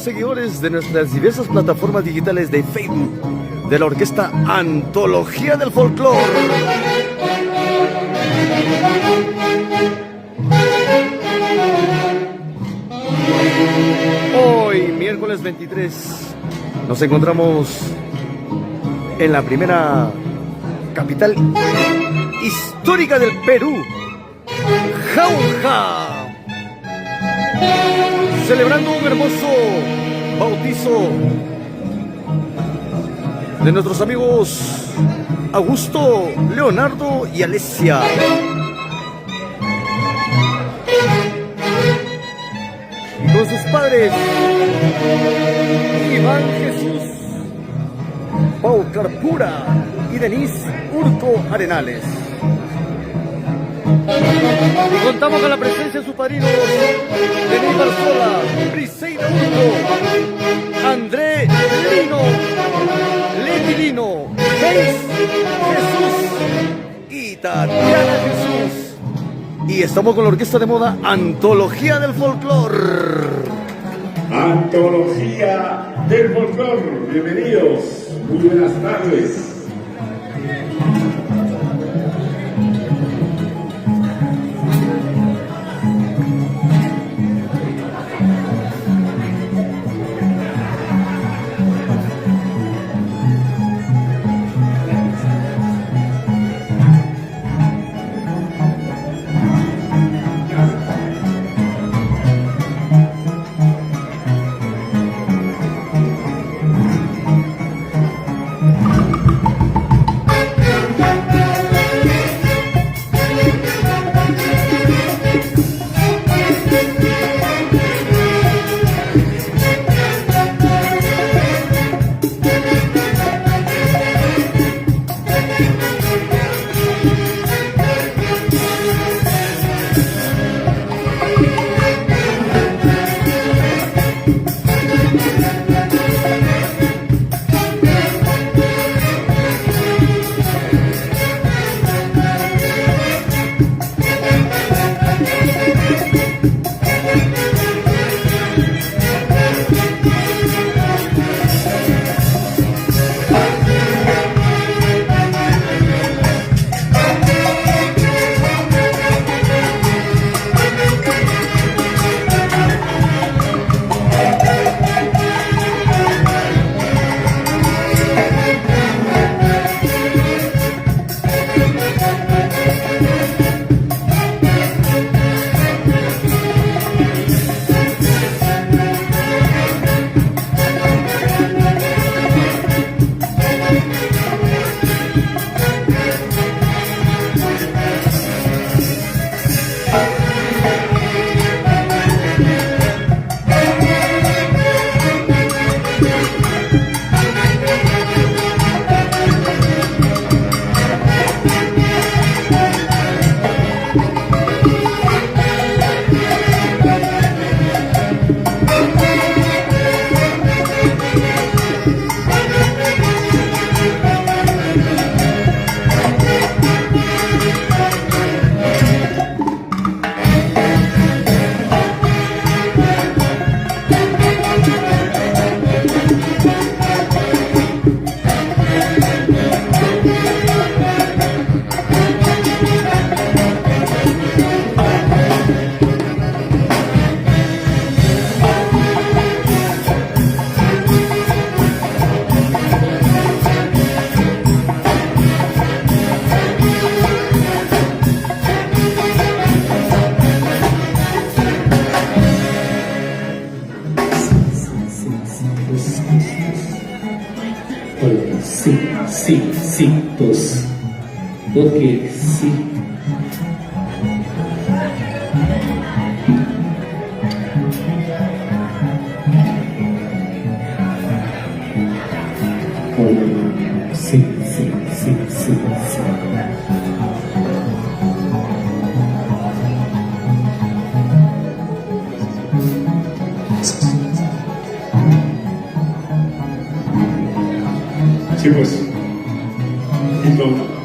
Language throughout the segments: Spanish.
seguidores de nuestras diversas plataformas digitales de Facebook de la orquesta Antología del Folclore. Hoy, miércoles 23, nos encontramos en la primera capital histórica del Perú, Jauja, celebrando un hermoso bautizo de nuestros amigos Augusto, Leonardo y Alesia. Con sus padres Iván Jesús, Pau Carpura y Denise Urco Arenales. Y contamos con la presencia de sus padrinos Denis Barzola, Briseida Urco, André Lino, Leti Lino, Geis Jesús y Tatiana Jesús. Y estamos con la orquesta de moda Antología del Folclore. Antología del Folclore, bienvenidos, muy buenas tardes. Pues, porque sí. Sí. Sí, pues. Entonces,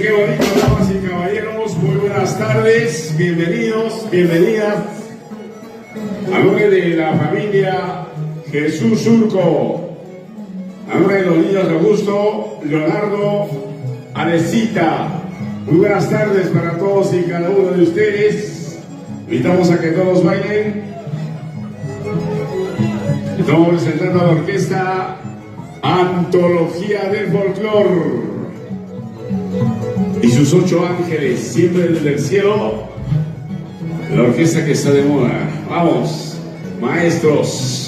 qué bonito, damas y caballeros, muy buenas tardes, bienvenidos, bienvenidas. A nombre de la familia Jesús Surco, a nombre de los niños Augusto, Leonardo, Alecita, muy buenas tardes para todos y cada uno de ustedes. Invitamos a que todos bailen. Estamos presentando a la orquesta Antología del Folclor y sus 8 ángeles, siempre desde el cielo, la orquesta que está de moda. Vamos, maestros.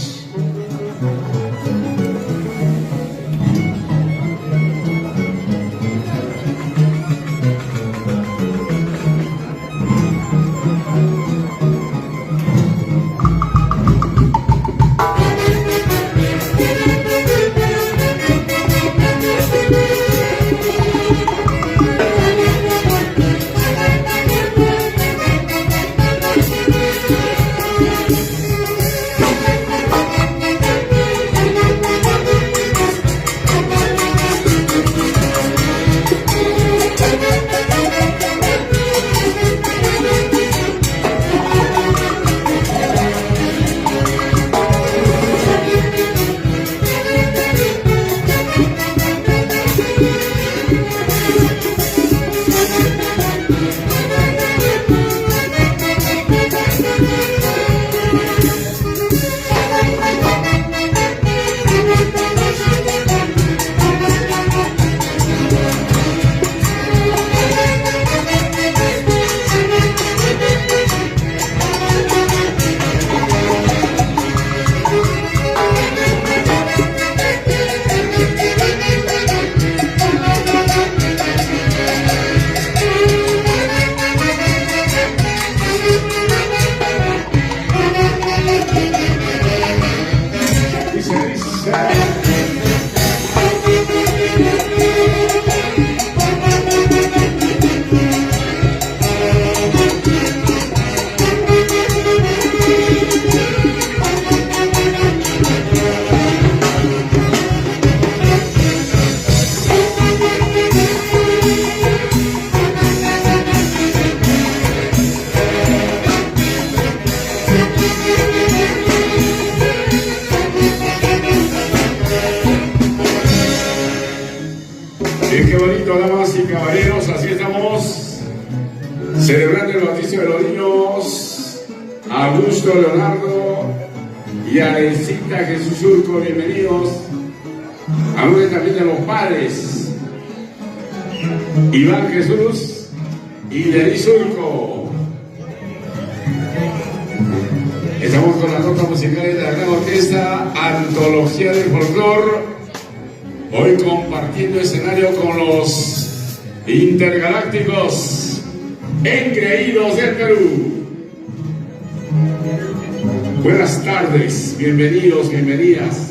Qué bonito, damas y caballeros, así estamos celebrando el bautizo de los niños Augusto, Leonardo y Alecita Jesús Surco, bienvenidos. A nombre también de los padres, Iván Jesús y Denis Surco. Estamos con las notas musicales de la gran orquesta Antología del Folclor. Hoy compartiendo escenario con los intergalácticos engreídos del Perú. Buenas tardes, bienvenidos, bienvenidas.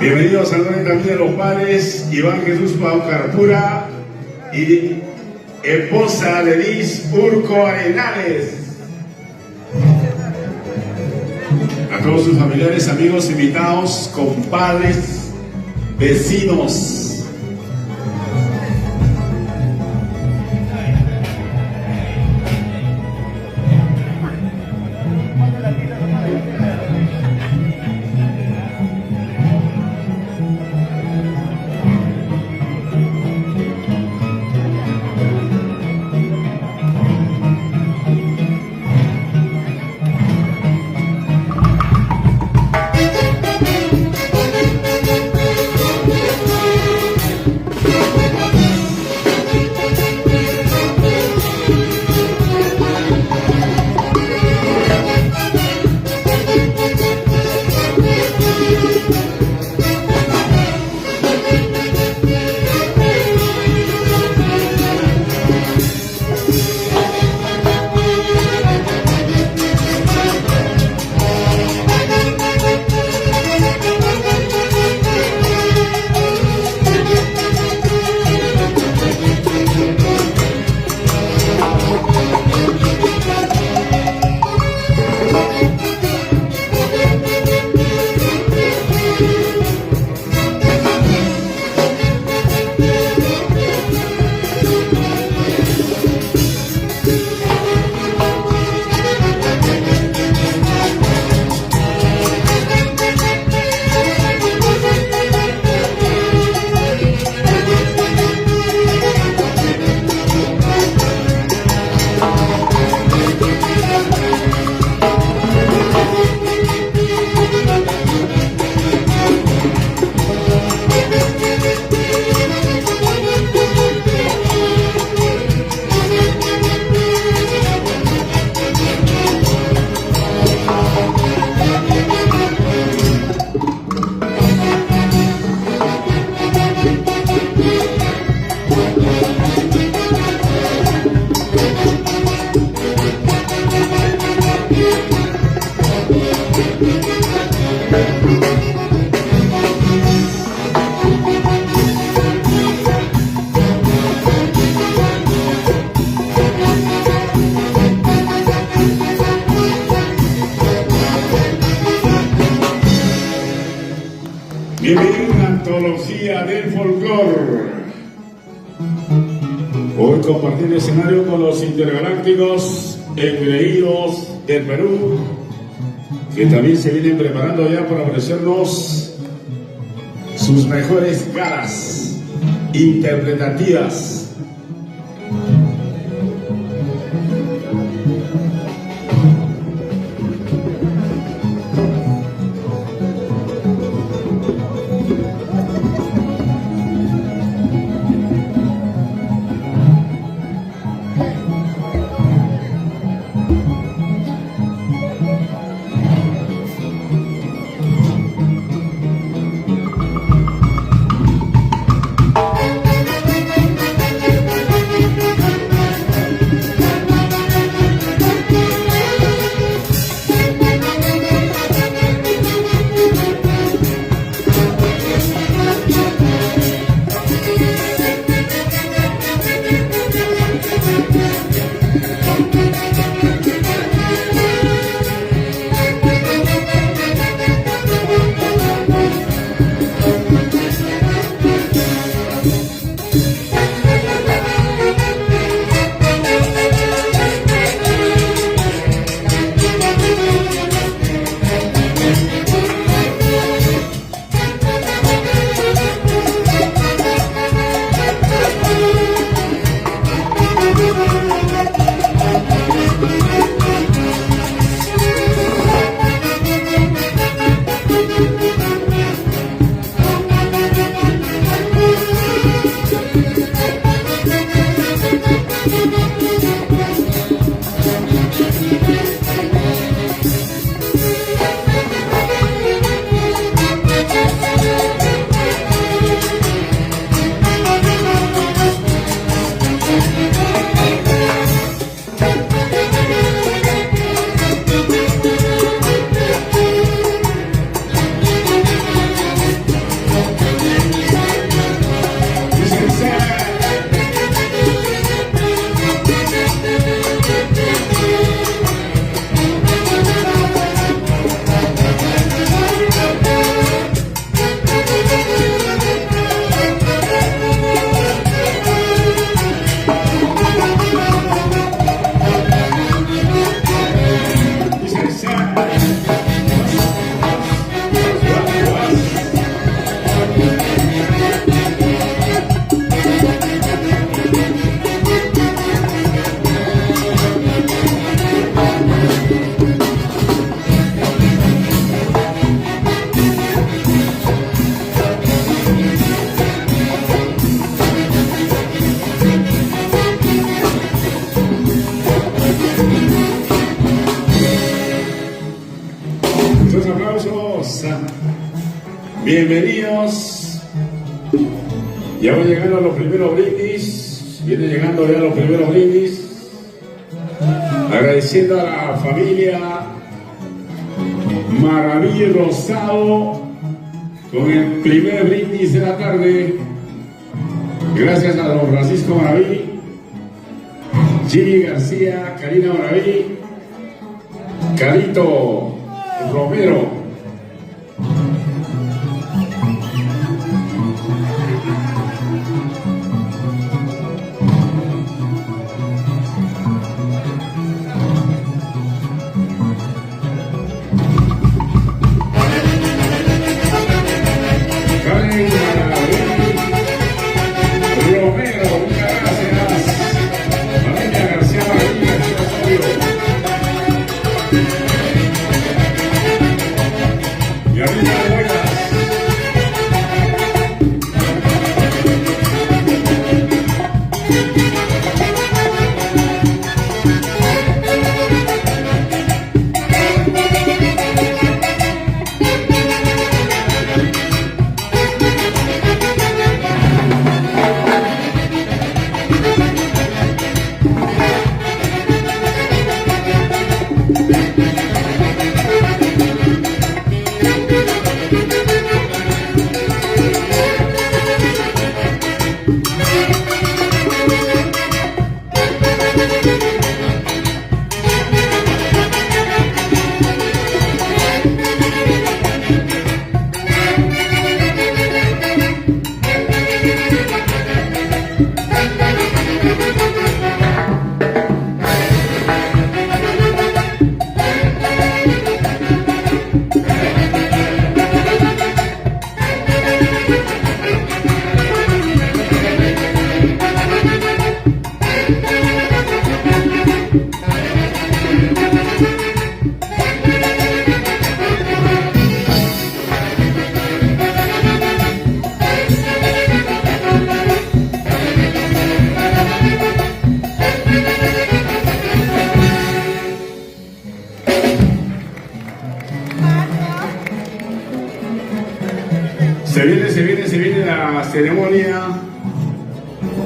Bienvenidos al nombre también de los padres Iván Jesús Paucarpura y esposa Denise Urco Arenales. A todos sus familiares, amigos, invitados, compadres, vecinos. Bienvenido a una antología del folclore. Hoy compartir escenario con los intergalácticos engreídos del Perú, que también se vienen preparando ya para ofrecernos sus mejores galas interpretativas. Bienvenidos. Ya van llegando los primeros brindis. Vienen llegando ya los primeros brindis. Agradeciendo a la familia Maraví Rosado con el primer brindis de la tarde. Gracias a don Francisco Maraví, Jimmy García, Karina Maraví, Carito Romero. Se viene la ceremonia.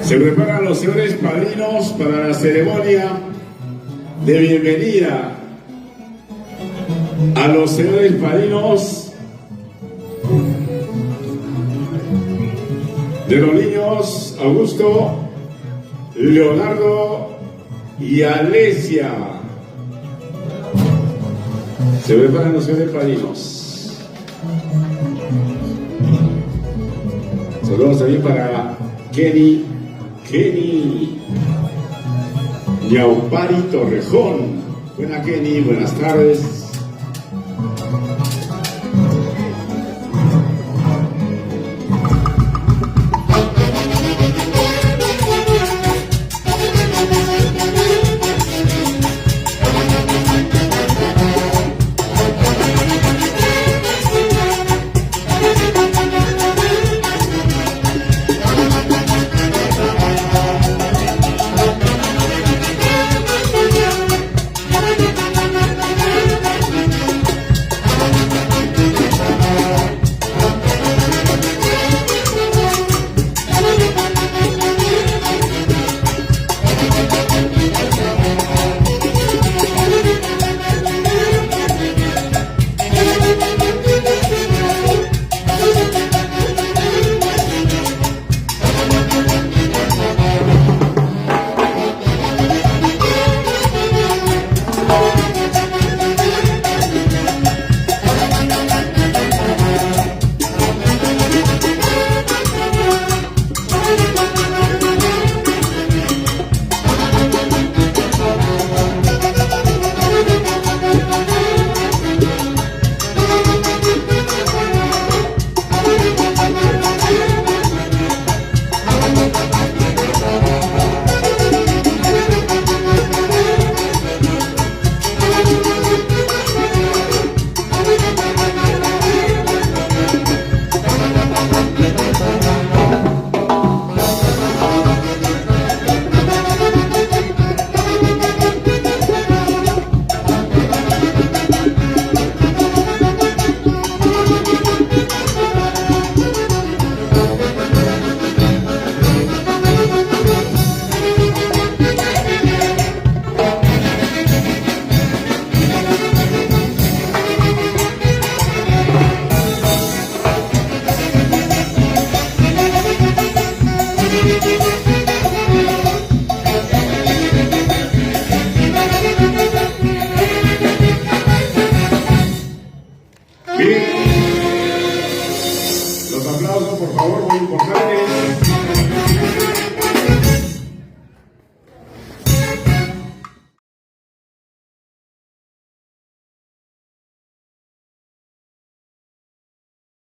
Se preparan los señores padrinos para la ceremonia de bienvenida a los señores padrinos de los niños Augusto, Leonardo y Alesia. Se preparan los señores padrinos. Saludos también para Kenny Yaupari Torrejón. Buena Kenny, buenas tardes.